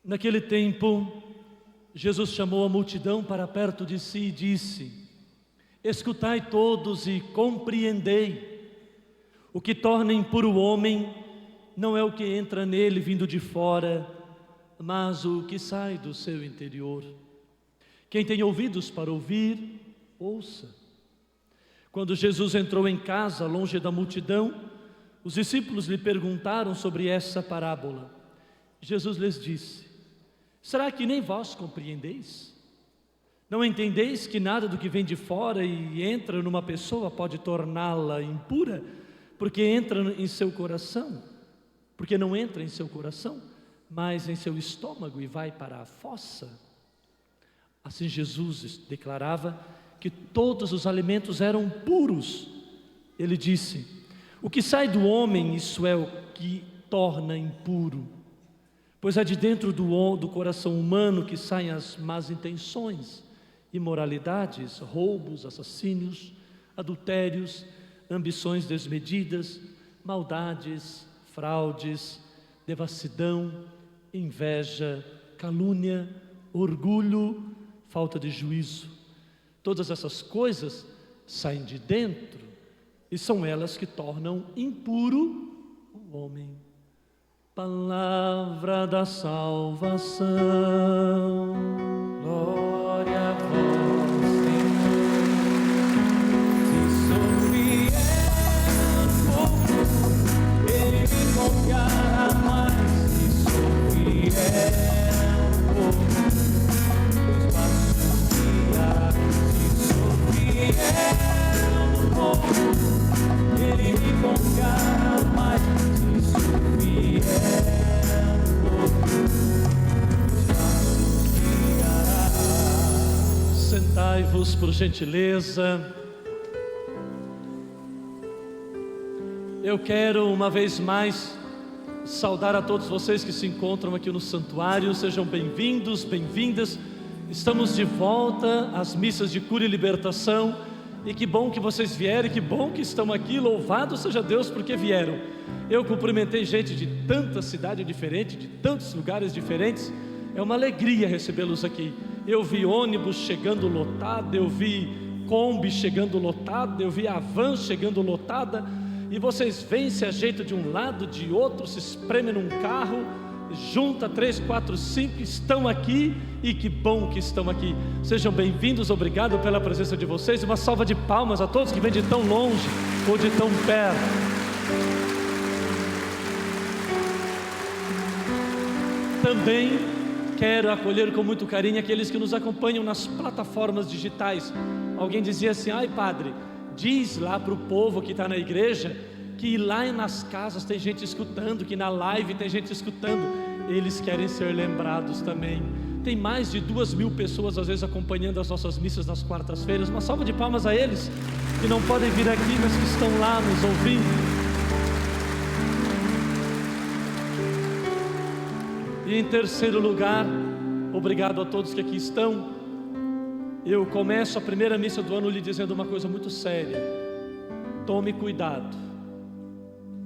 Naquele tempo, Jesus chamou a multidão para perto de si e disse: escutai todos e compreendei. O que torna impuro o homem não é o que entra nele vindo de fora, mas o que sai do seu interior. Quem tem ouvidos para ouvir, ouça. Quando Jesus entrou em casa, longe da multidão, os discípulos lhe perguntaram sobre essa parábola. Jesus lhes disse: será que nem vós compreendeis? Não entendeis que nada do que vem de fora e entra numa pessoa pode torná-la impura, porque não entra em seu coração, mas em seu estômago e vai para a fossa? Assim Jesus declarava que todos os alimentos eram puros. Ele disse: o que sai do homem, isso é o que torna impuro, pois é de dentro do coração humano que saem as más intenções, imoralidades, roubos, assassínios, adultérios, ambições desmedidas, maldades, fraudes, devassidão, inveja, calúnia, orgulho, falta de juízo. Todas essas coisas saem de dentro e são elas que tornam impuro o homem. Palavra da salvação. Glória a vós, Senhor. Se sou fiel, Ele me confiará mais. Se sou fiel, os passos guiados. Se sou fiel, Ele me confiará mais. Se sou fiel, sentai-vos por gentileza. Eu quero uma vez mais saudar a todos vocês que se encontram aqui no santuário. Sejam bem-vindos, bem-vindas. Estamos de volta às missas de cura e libertação. E que bom que vocês vieram, que bom que estão aqui. Louvado seja Deus porque vieram. Eu cumprimentei gente de tanta cidade diferente, de tantos lugares diferentes. É uma alegria recebê-los aqui. Eu vi ônibus chegando lotado, eu vi Kombi chegando lotado, eu vi a van chegando lotada. E vocês vêm, se ajeitam de um lado, de outro, se espremem num carro, junta 3, 4, 5, estão aqui. E que bom que estão aqui. Sejam bem-vindos, obrigado pela presença de vocês. Uma salva de palmas a todos que vêm de tão longe ou de tão perto. Também quero acolher com muito carinho aqueles que nos acompanham nas plataformas digitais. Alguém dizia assim: ai padre, diz lá para o povo que está na igreja que lá nas casas tem gente escutando, que na live tem gente escutando. Eles querem ser lembrados também. Tem mais de 2.000 pessoas às vezes acompanhando as nossas missas nas quartas-feiras. Uma salva de palmas a eles que não podem vir aqui, mas que estão lá nos ouvindo. E em terceiro lugar, obrigado a todos que aqui estão. Eu começo a primeira missa do ano lhe dizendo uma coisa muito séria: tome cuidado,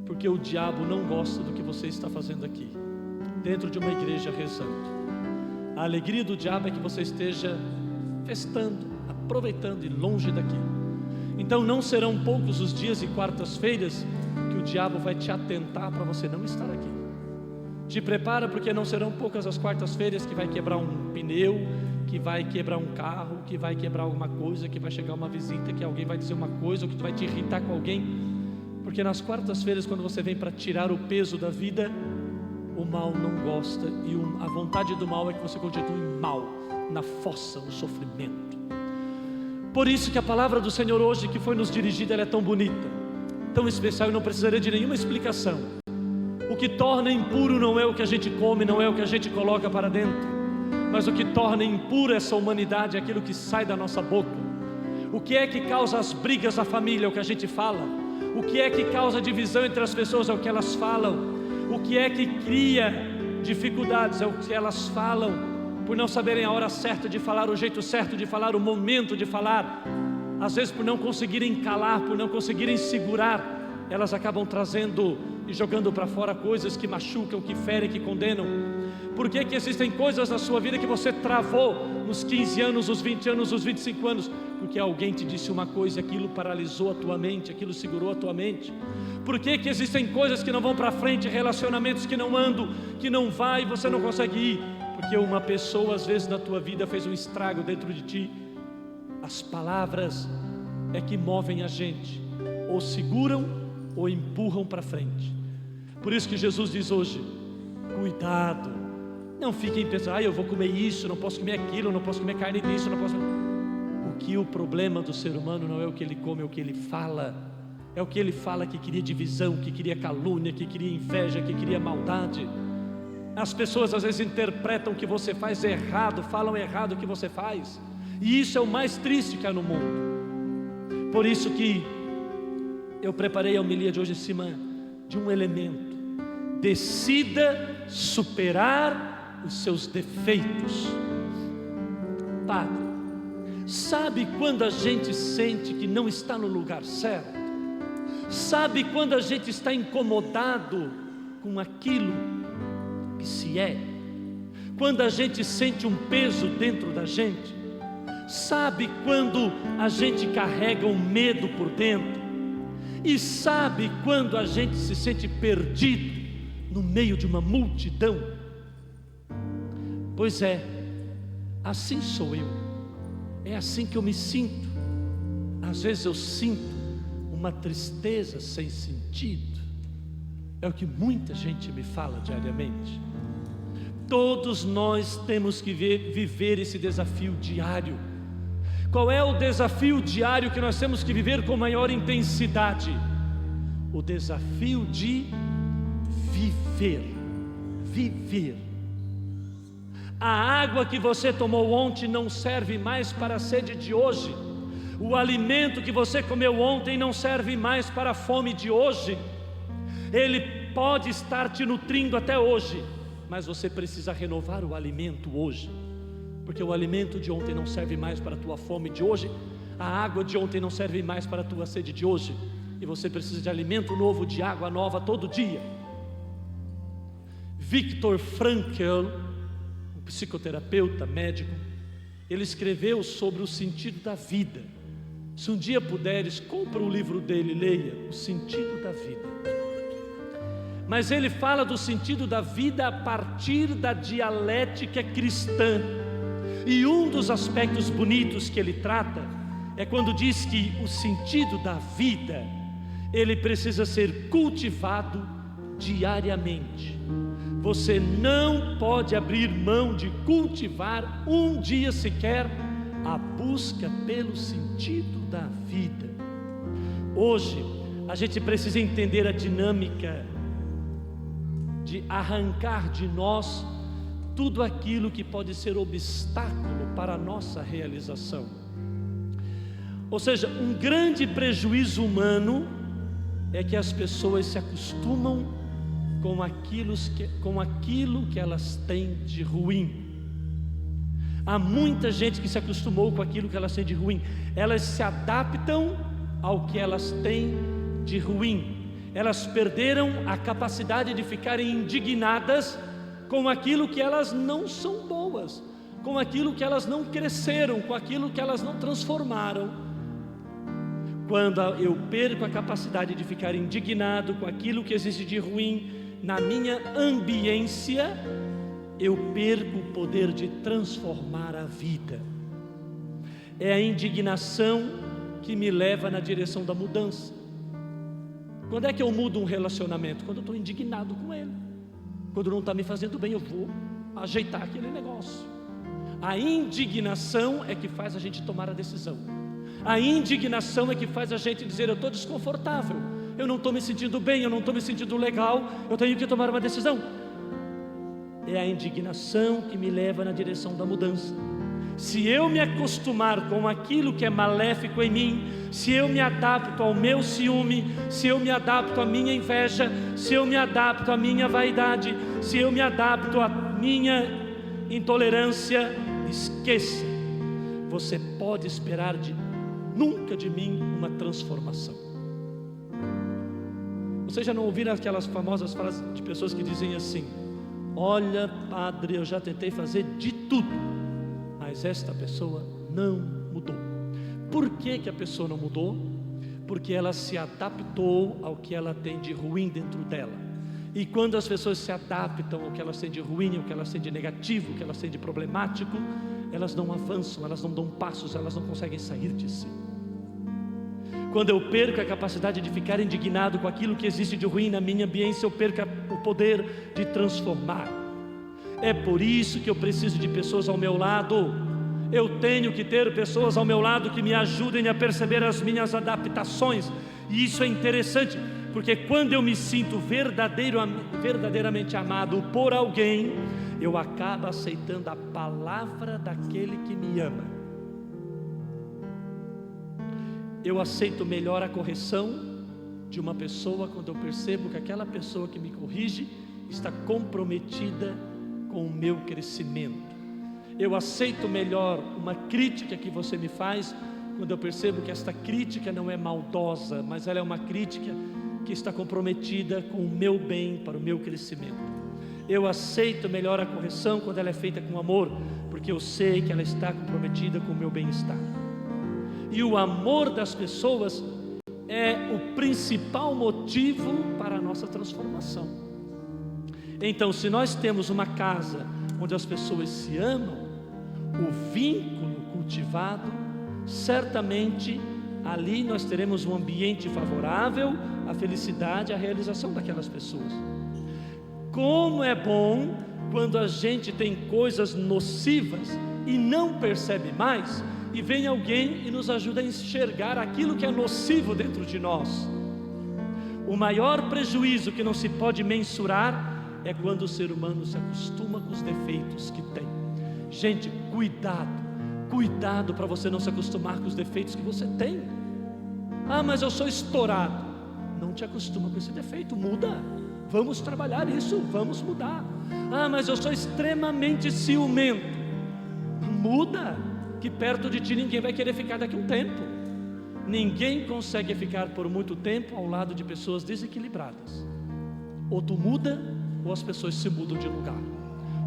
porque o diabo não gosta do que você está fazendo aqui, dentro de uma igreja rezando. A alegria do diabo é que você esteja festando, aproveitando e longe daqui. Então não serão poucos os dias e quartas-feiras que o diabo vai te atentar para você não estar aqui. Te prepara, porque não serão poucas as quartas-feiras que vai quebrar um pneu, que vai quebrar um carro, que vai quebrar alguma coisa, que vai chegar uma visita, que alguém vai dizer uma coisa, ou que tu vai te irritar com alguém. Porque nas quartas-feiras, quando você vem para tirar o peso da vida, o mal não gosta, e a vontade do mal é que você continue mal, na fossa, no sofrimento. Por isso que a palavra do Senhor hoje que foi nos dirigida, ela é tão bonita, tão especial, e não precisaria de nenhuma explicação. O que torna impuro não é o que a gente come, não é o que a gente coloca para dentro, mas o que torna impuro essa humanidade é aquilo que sai da nossa boca. O que é que causa as brigas na família é o que a gente fala. O que é que causa divisão entre as pessoas é o que elas falam. O que é que cria dificuldades é o que elas falam, por não saberem a hora certa de falar, o jeito certo de falar, o momento de falar. Às vezes por não conseguirem calar, por não conseguirem segurar, elas acabam trazendo e jogando para fora coisas que machucam, que ferem, que condenam? Por que que existem coisas na sua vida que você travou nos 15 anos, os 20 anos, os 25 anos? Porque alguém te disse uma coisa e aquilo paralisou a tua mente, aquilo segurou a tua mente. Por que que existem coisas que não vão para frente, relacionamentos que não andam, que não vai e você não consegue ir? Porque uma pessoa às vezes na tua vida fez um estrago dentro de ti. As palavras é que movem a gente, ou seguram ou empurram para frente. Por isso que Jesus diz hoje: cuidado, não fiquem pensando, eu vou comer isso, não posso comer aquilo, não posso comer carne disso, não posso... Que o problema do ser humano não é o que ele come, é o que ele fala. É o que ele fala que cria divisão, que cria calúnia, que cria inveja, que cria maldade. As pessoas às vezes interpretam o que você faz errado, falam errado o que você faz, e isso é o mais triste que há no mundo. Por isso que eu preparei a homilia de hoje em cima de um elemento: decida superar os seus defeitos. Padre, sabe quando a gente sente que não está no lugar certo? Sabe quando a gente está incomodado com aquilo que se é? Quando a gente sente um peso dentro da gente? Sabe quando a gente carrega um medo por dentro? E sabe quando a gente se sente perdido no meio de uma multidão? Pois é, assim sou eu. É assim que eu me sinto. Às vezes eu sinto uma tristeza sem sentido. É o que muita gente me fala diariamente. Todos nós temos que viver esse desafio diário. Qual é o desafio diário que nós temos que viver com maior intensidade? O desafio de viver. Viver. A água que você tomou ontem não serve mais para a sede de hoje. O alimento que você comeu ontem não serve mais para a fome de hoje. Ele pode estar te nutrindo até hoje, mas você precisa renovar o alimento hoje, porque o alimento de ontem não serve mais para a tua fome de hoje. A água de ontem não serve mais para a tua sede de hoje, e você precisa de alimento novo, de água nova todo dia. Viktor Frankl, um psicoterapeuta, médico, ele escreveu sobre o sentido da vida. Se um dia puderes, compra o livro dele, leia O Sentido da Vida. Mas ele fala do sentido da vida a partir da dialética cristã. E um dos aspectos bonitos que ele trata é quando diz que o sentido da vida, ele precisa ser cultivado diariamente. Você não pode abrir mão de cultivar um dia sequer a busca pelo sentido da vida. Hoje a gente precisa entender a dinâmica de arrancar de nós tudo aquilo que pode ser obstáculo para a nossa realização. Ou seja, um grande prejuízo humano é que as pessoas se acostumam com aquilo que elas têm de ruim. Há muita gente que se acostumou com aquilo que elas têm de ruim. Elas se adaptam ao que elas têm de ruim. Elas perderam a capacidade de ficarem indignadas com aquilo que elas não são boas, com aquilo que elas não cresceram, com aquilo que elas não transformaram. Quando eu perco a capacidade de ficar indignado com aquilo que existe de ruim na minha ambiência, eu perco o poder de transformar a vida. É a indignação que me leva na direção da mudança. Quando é que eu mudo um relacionamento? Quando eu estou indignado com ele. Quando não está me fazendo bem, eu vou ajeitar aquele negócio. A indignação é que faz a gente tomar a decisão. A indignação é que faz a gente dizer: eu estou desconfortável, eu não estou me sentindo bem, eu não estou me sentindo legal, eu tenho que tomar uma decisão. É a indignação que me leva na direção da mudança. Se eu me acostumar com aquilo que é maléfico em mim, se eu me adapto ao meu ciúme, se eu me adapto à minha inveja, se eu me adapto à minha vaidade, se eu me adapto à minha intolerância, esqueça, você pode esperar nunca de mim uma transformação. Vocês já não ouviram aquelas famosas frases de pessoas que dizem assim: olha, padre, eu já tentei fazer de tudo, mas esta pessoa não mudou. Por que que a pessoa não mudou? Porque ela se adaptou ao que ela tem de ruim dentro dela. E quando as pessoas se adaptam ao que elas têm de ruim, ao que elas têm de negativo, ao que elas têm de problemático, elas não avançam, elas não dão passos, elas não conseguem sair de si. Quando eu perco a capacidade de ficar indignado com aquilo que existe de ruim na minha ambiência, eu perco o poder de transformar. É por isso que eu preciso de pessoas ao meu lado. Eu tenho que ter pessoas ao meu lado que me ajudem a perceber as minhas adaptações. E isso é interessante, porque quando eu me sinto verdadeiramente amado por alguém, eu acabo aceitando a palavra daquele que me ama. Eu aceito melhor a correção de uma pessoa quando eu percebo que aquela pessoa que me corrige está comprometida com o meu crescimento. Eu aceito melhor uma crítica que você me faz quando eu percebo que esta crítica não é maldosa, mas ela é uma crítica que está comprometida com o meu bem para o meu crescimento. Eu aceito melhor a correção quando ela é feita com amor, porque eu sei que ela está comprometida com o meu bem-estar. E o amor das pessoas é o principal motivo para a nossa transformação. Então, se nós temos uma casa onde as pessoas se amam, o vínculo cultivado, certamente ali nós teremos um ambiente favorável à felicidade, à realização daquelas pessoas. Como é bom quando a gente tem coisas nocivas e não percebe mais, e vem alguém e nos ajuda a enxergar aquilo que é nocivo dentro de nós. O maior prejuízo que não se pode mensurar é quando o ser humano se acostuma com os defeitos que tem. Gente, cuidado para você não se acostumar com os defeitos que você tem. Ah, mas eu sou estourado. Não te acostuma com esse defeito, muda. Vamos trabalhar isso, vamos mudar. Ah, mas eu sou extremamente ciumento. Muda, que perto de ti ninguém vai querer ficar daqui a um tempo. Ninguém consegue ficar por muito tempo ao lado de pessoas desequilibradas. Ou tu muda, ou as pessoas se mudam de lugar.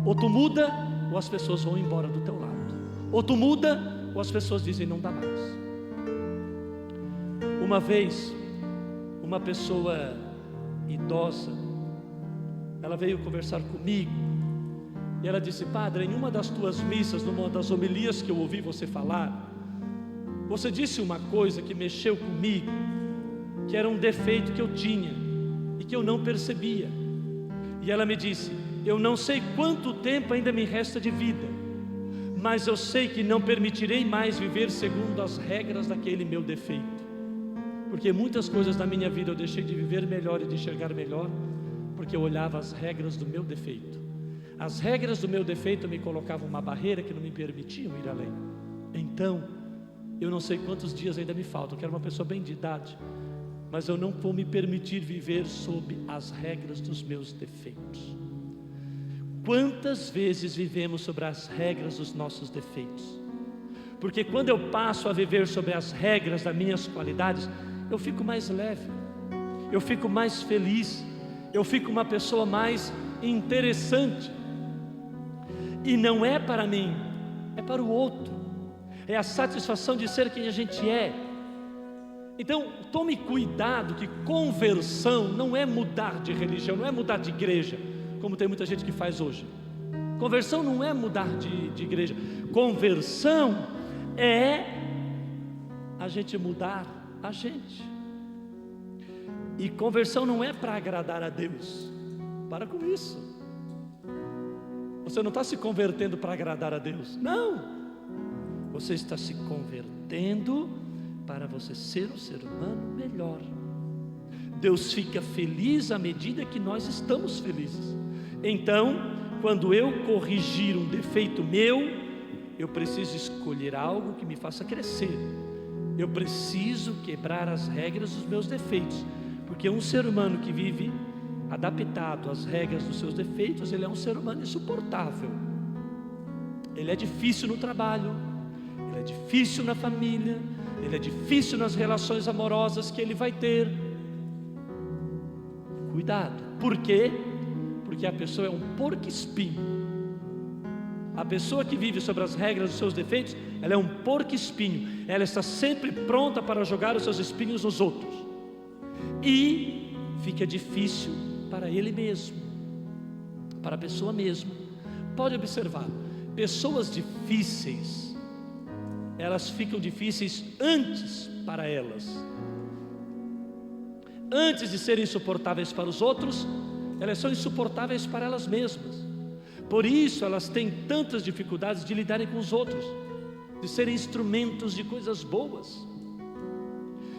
Ou tu muda, ou as pessoas vão embora do teu lado. Ou tu muda, ou as pessoas dizem não dá mais. Uma vez, uma pessoa idosa, ela veio conversar comigo, e ela disse: padre, em uma das tuas missas, numa das homilias que eu ouvi você falar, você disse uma coisa que mexeu comigo, que era um defeito que eu tinha, e que eu não percebia. E ela me disse: eu não sei quanto tempo ainda me resta de vida, mas eu sei que não permitirei mais viver segundo as regras daquele meu defeito, porque muitas coisas da minha vida eu deixei de viver melhor e de enxergar melhor, porque eu olhava as regras do meu defeito. As regras do meu defeito me colocavam uma barreira que não me permitiam ir além. Então, eu não sei quantos dias ainda me faltam, eu quero uma pessoa bem de idade, mas eu não vou me permitir viver sob as regras dos meus defeitos. Quantas vezes vivemos sobre as regras dos nossos defeitos? Porque quando eu passo a viver sobre as regras das minhas qualidades, eu fico mais leve, eu fico mais feliz, eu fico uma pessoa mais interessante. E não é para mim, é para o outro. É a satisfação de ser quem a gente é. Então, tome cuidado que conversão não é mudar de religião, não é mudar de igreja, como tem muita gente que faz hoje. Conversão não é mudar de igreja. Conversão é a gente mudar a gente. E conversão não é para agradar a Deus. Para com isso. Você não está se convertendo para agradar a Deus. Não. Você está se convertendo para você ser um ser humano melhor. Deus fica feliz à medida que nós estamos felizes. Então, quando eu corrigir um defeito meu, eu preciso escolher algo que me faça crescer. Eu preciso quebrar as regras dos meus defeitos, porque um ser humano que vive adaptado às regras dos seus defeitos, ele é um ser humano insuportável. Ele é difícil no trabalho, ele é difícil na família, ele é difícil nas relações amorosas que ele vai ter. Cuidado. Por quê? Porque a pessoa é um porco-espinho. A pessoa que vive sobre as regras dos seus defeitos, ela é um porco-espinho. Ela está sempre pronta para jogar os seus espinhos nos outros. E fica difícil para ele mesmo, para a pessoa mesma. Pode observar, pessoas difíceis, elas ficam difíceis antes para elas. Antes de serem insuportáveis para os outros, elas são insuportáveis para elas mesmas. Por isso elas têm tantas dificuldades de lidarem com os outros, de serem instrumentos de coisas boas.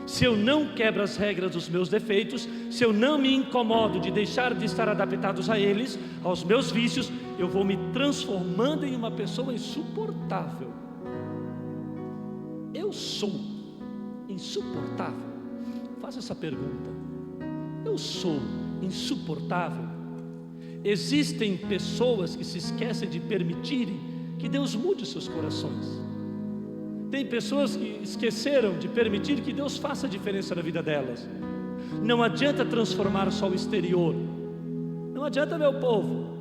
Se eu não quebro as regras dos meus defeitos, se eu não me incomodo de deixar de estar adaptados a eles, aos meus vícios, eu vou me transformando em uma pessoa insuportável. Eu sou insuportável? Faça essa pergunta. Eu sou insuportável? Existem pessoas que se esquecem de permitirem que Deus mude os seus corações. Tem pessoas que esqueceram de permitir que Deus faça a diferença na vida delas. Não adianta transformar só o exterior. Não adianta, meu povo,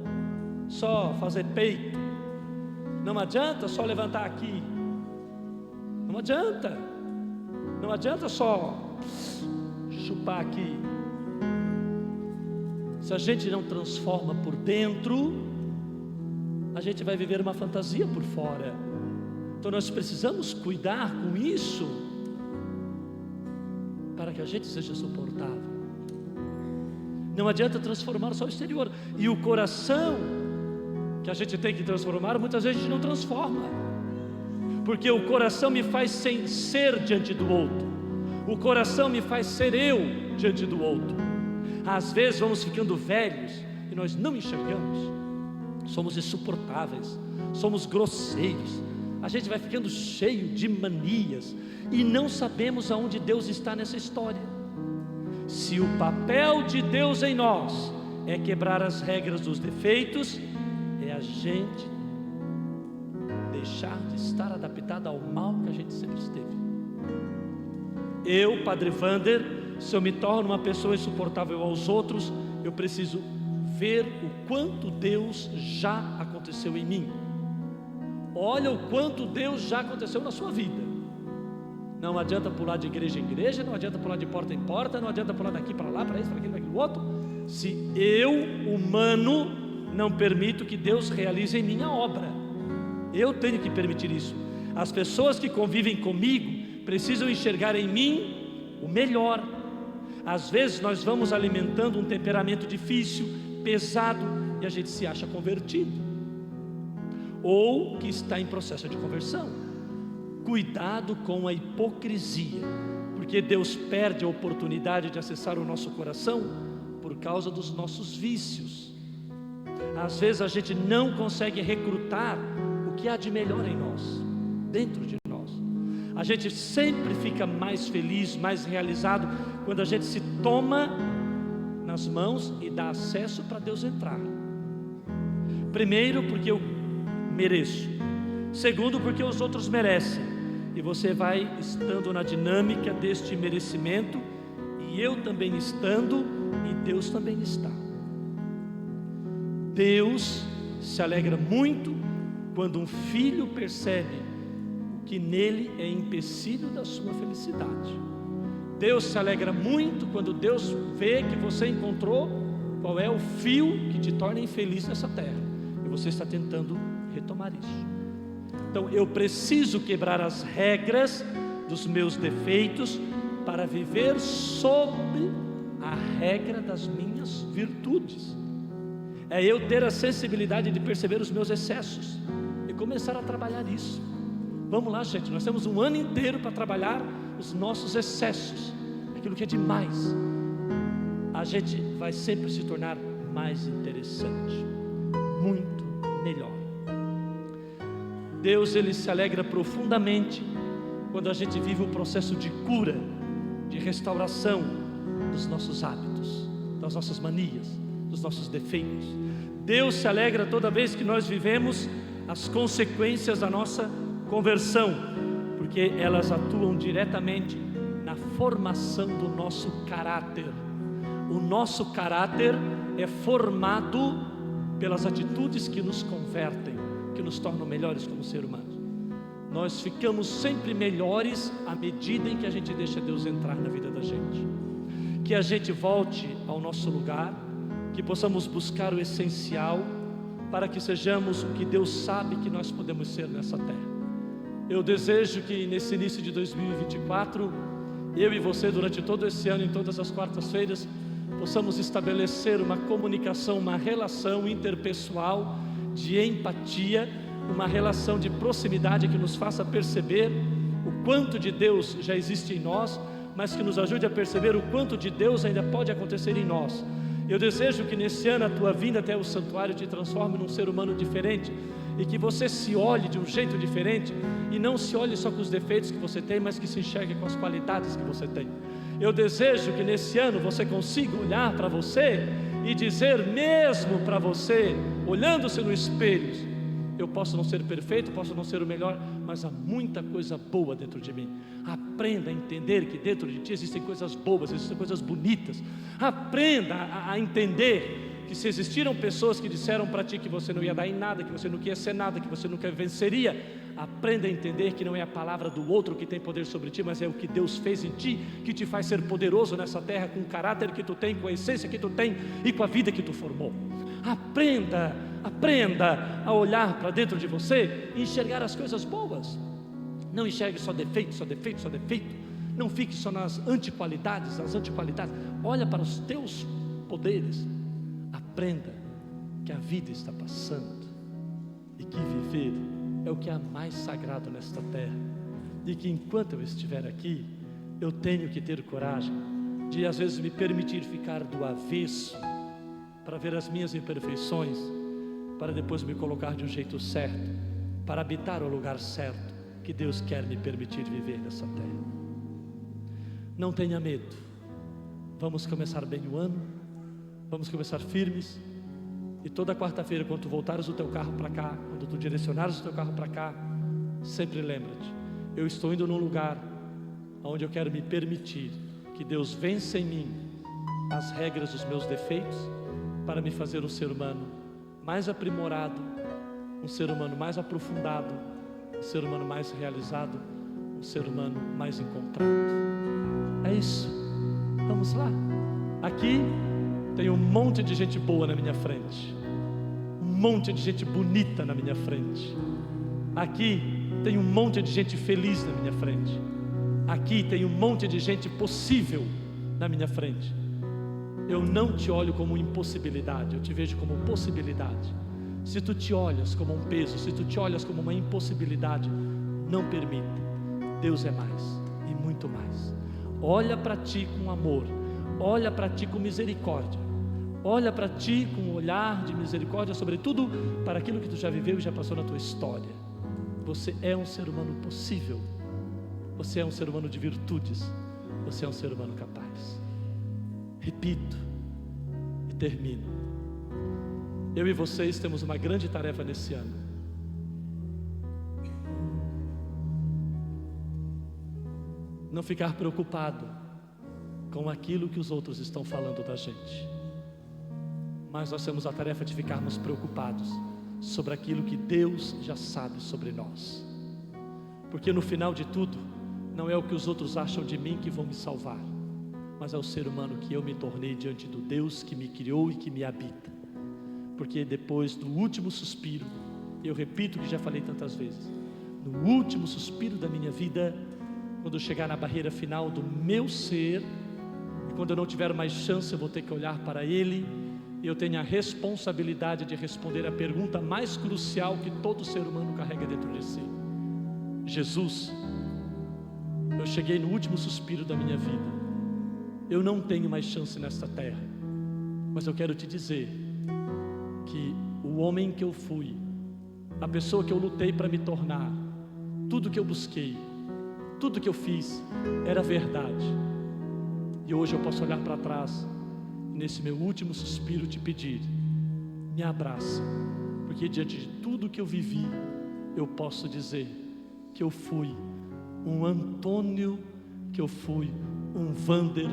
só fazer peito. Não adianta só levantar aqui. Não adianta. Não adianta só chupar aqui. Se a gente não transforma por dentro, a gente vai viver uma fantasia por fora. Então nós precisamos cuidar com isso, para que a gente seja suportável. Não adianta transformar só o exterior. E o coração, que a gente tem que transformar, muitas vezes a gente não transforma. Porque o coração me faz ser diante do outro. O coração me faz ser eu diante do outro. Às vezes vamos ficando velhos e nós não enxergamos. Somos insuportáveis, somos grosseiros. A gente vai ficando cheio de manias e não sabemos aonde Deus está nessa história. Se o papel de Deus em nós é quebrar as regras dos defeitos, é a gente deixar de estar adaptado ao mal que a gente sempre esteve. Eu, Padre Wander, se eu me torno uma pessoa insuportável aos outros, eu preciso ver o quanto Deus já aconteceu em mim. Olha o quanto Deus já aconteceu na sua vida. Não adianta pular de igreja em igreja, não adianta pular de porta em porta, não adianta pular daqui para lá, para isso, para aquilo, para aquilo outro, se eu, humano, não permito que Deus realize em mim a obra. Eu tenho que permitir isso. As pessoas que convivem comigo precisam enxergar em mim o melhor. Às vezes nós vamos alimentando um temperamento difícil, pesado, e a gente se acha convertido, ou que está em processo de conversão. Cuidado com a hipocrisia, porque Deus perde a oportunidade de acessar o nosso coração por causa dos nossos vícios. Às vezes a gente não consegue recrutar o que há de melhor em nós, dentro de nós. A gente sempre fica mais feliz, mais realizado, quando a gente se toma nas mãos e dá acesso para Deus entrar. Primeiro, porque eu mereço. Segundo, porque os outros merecem. E você vai estando na dinâmica deste merecimento, e eu também estando, e Deus também está. Deus se alegra muito quando um filho percebe o que nele é empecilho da sua felicidade. Deus se alegra muito quando Deus vê que você encontrou qual é o fio que te torna infeliz nessa terra, e você está tentando retomar isso. Então eu preciso quebrar as regras dos meus defeitos para viver sob a regra das minhas virtudes. É eu ter a sensibilidade de perceber os meus excessos e começar a trabalhar isso. Vamos lá, gente, nós temos um ano inteiro para trabalhar os nossos excessos, aquilo que é demais. A gente vai sempre se tornar mais interessante, muito melhor. Deus, Ele se alegra profundamente quando a gente vive um processo de cura, de restauração dos nossos hábitos, das nossas manias, dos nossos defeitos. Deus se alegra toda vez que nós vivemos as consequências da nossa conversão, porque elas atuam diretamente na formação do nosso caráter. O nosso caráter é formado pelas atitudes que nos convertem, que nos tornam melhores como ser humano. Nós ficamos sempre melhores à medida em que a gente deixa Deus entrar na vida da gente. Que a gente volte ao nosso lugar, que possamos buscar o essencial, para que sejamos o que Deus sabe que nós podemos ser nessa terra. Eu desejo que nesse início de 2024, eu e você, durante todo esse ano, em todas as quartas-feiras, possamos estabelecer uma comunicação, uma relação interpessoal de empatia, uma relação de proximidade que nos faça perceber o quanto de Deus já existe em nós, mas que nos ajude a perceber o quanto de Deus ainda pode acontecer em nós. Eu desejo que nesse ano a tua vinda até o santuário te transforme num ser humano diferente, e que você se olhe de um jeito diferente, e não se olhe só com os defeitos que você tem, mas que se enxergue com as qualidades que você tem. Eu desejo que nesse ano você consiga olhar para você e dizer mesmo para você, olhando-se no espelho: eu posso não ser perfeito, posso não ser o melhor, mas há muita coisa boa dentro de mim. Aprenda a entender que dentro de ti existem coisas boas, existem coisas bonitas. Aprenda a entender que se existiram pessoas que disseram para ti que você não ia dar em nada, que você não ia ser nada, que você nunca venceria, aprenda a entender que não é a palavra do outro que tem poder sobre ti, mas é o que Deus fez em ti, que te faz ser poderoso nessa terra, com o caráter que tu tem, com a essência que tu tem e com a vida que tu formou. Aprenda a olhar para dentro de você e enxergar as coisas boas. Não enxergue só defeito, só defeito, só defeito. Não fique só nas antiqualidades, olha para os teus poderes. Aprenda que a vida está passando e que viver é o que há mais sagrado nesta terra, e que enquanto eu estiver aqui, eu tenho que ter coragem de às vezes me permitir ficar do avesso, para ver as minhas imperfeições, para depois me colocar de um jeito certo, para habitar o lugar certo que Deus quer me permitir viver nessa terra. Não tenha medo. Vamos começar bem o ano, vamos começar firmes, e toda quarta-feira, quando tu voltares o teu carro para cá, quando tu direcionares o teu carro para cá, sempre lembra-te: eu estou indo num lugar onde eu quero me permitir que Deus vença em mim as regras dos meus defeitos, para me fazer um ser humano mais aprimorado, um ser humano mais aprofundado, um ser humano mais realizado, um ser humano mais encontrado. É isso, vamos lá. Aqui tem um monte de gente boa na minha frente, um monte de gente bonita na minha frente. Aqui tem um monte de gente feliz na minha frente. Aqui tem um monte de gente possível na minha frente. Eu não te olho como impossibilidade, eu te vejo como possibilidade. Se tu te olhas como um peso, se tu te olhas como uma impossibilidade, não permita. Deus é mais e muito mais. Olha para ti com amor, olha para ti com misericórdia, olha para ti com um olhar de misericórdia, sobretudo para aquilo que tu já viveu e já passou na tua história. Você é um ser humano possível, você é um ser humano de virtudes, você é um ser humano capaz. Repito e termino: eu e vocês temos uma grande tarefa nesse ano. Não ficar preocupado com aquilo que os outros estão falando da gente, mas nós temos a tarefa de ficarmos preocupados sobre aquilo que Deus já sabe sobre nós, porque no final de tudo, não é o que os outros acham de mim que vão me salvar, mas é o ser humano que eu me tornei diante do Deus que me criou e que me habita. Porque depois do último suspiro, eu repito o que já falei tantas vezes, no último suspiro da minha vida, quando eu chegar na barreira final do meu ser, e quando eu não tiver mais chance, eu vou ter que olhar para Ele, e eu tenho a responsabilidade de responder a pergunta mais crucial que todo ser humano carrega dentro de si: Jesus, eu cheguei no último suspiro da minha vida, eu não tenho mais chance nesta terra, mas eu quero te dizer que o homem que eu fui, a pessoa que eu lutei para me tornar, tudo que eu busquei, tudo que eu fiz era verdade, e hoje eu posso olhar para trás, nesse meu último suspiro, te pedir: me abraça, porque diante de tudo que eu vivi, eu posso dizer que eu fui um Antônio, que eu fui um Wander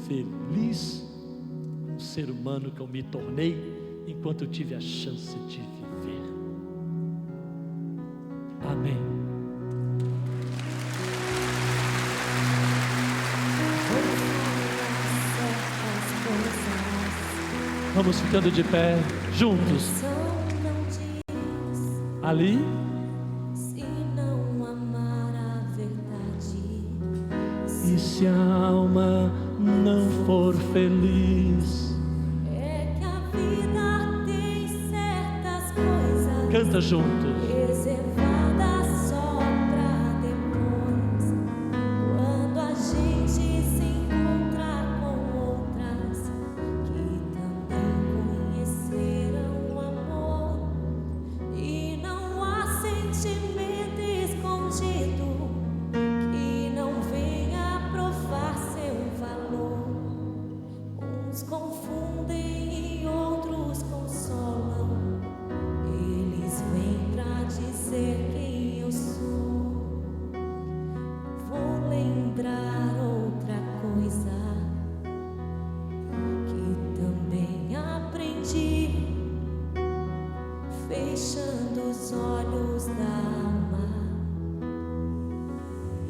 feliz um ser humano que eu me tornei enquanto eu tive a chance de viver. Amém. Vamos ficando de pé juntos. Ali. Se não amar a verdade, E se a alma não for feliz, é que a vida tem certas coisas canta juntos. reservadas só pra depois. Quando a gente se encontrar com outras que também conheceram o amor, e não há sentimento escondido que não venha provar seu valor. Uns confundem e outros consolam, eles vêm pra dizer quem eu sou. Vou lembrar outra coisa que também aprendi, fechando os olhos da alma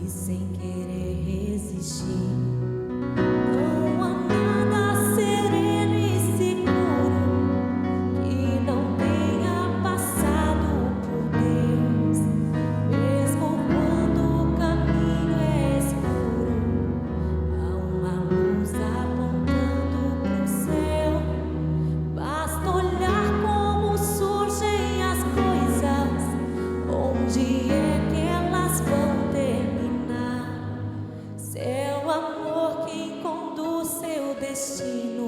e sem querer resistir. Não há nada sereno e seguro que não tenha passado por Deus. Mesmo quando o caminho é escuro, há uma luz apontando pro céu. Basta olhar como surgem as coisas, onde é que elas vão terminar. Seu amor quem conduz seu destino,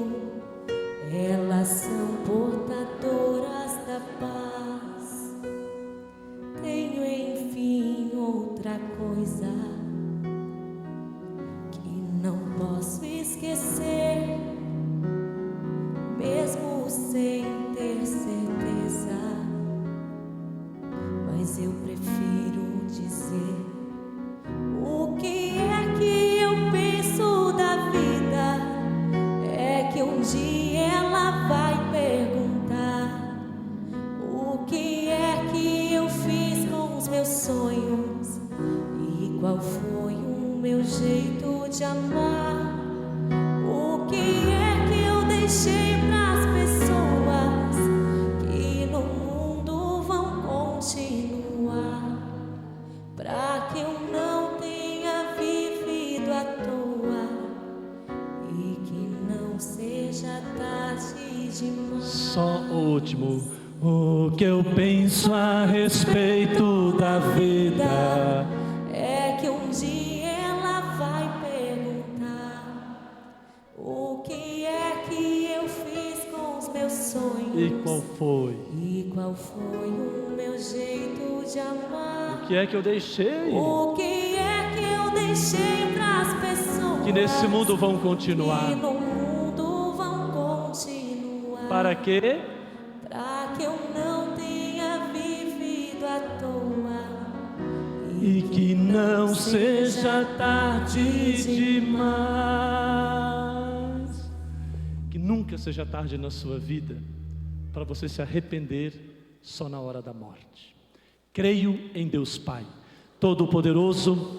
elas são portadoras da paz. Tenho enfim outra coisa que não posso esquecer, mesmo sem ter certeza, mas eu prefiro dizer o que é que eu penso da vida. É que um dia ela vai perguntar o que é que eu fiz com os meus sonhos e qual foi o meu jeito de amar. O que é que eu deixei pras pessoas que no mundo vão continuar, pra que eu não tenha vivido à toa e que não seja tarde demais. Só o último. O que eu penso a respeito da vida, É que um dia ela vai perguntar o que é que eu fiz com os meus sonhos e qual foi? e qual foi o meu jeito de amar. O que é que eu deixei? O que é que eu deixei pras pessoas Que nesse mundo vão continuar. que no mundo vão continuar. Para quê? Pra que eu não tenha vivido à toa E que não seja tarde demais. Que nunca seja tarde na sua vida para você se arrepender só na hora da morte. Creio em Deus Pai Todo-Poderoso,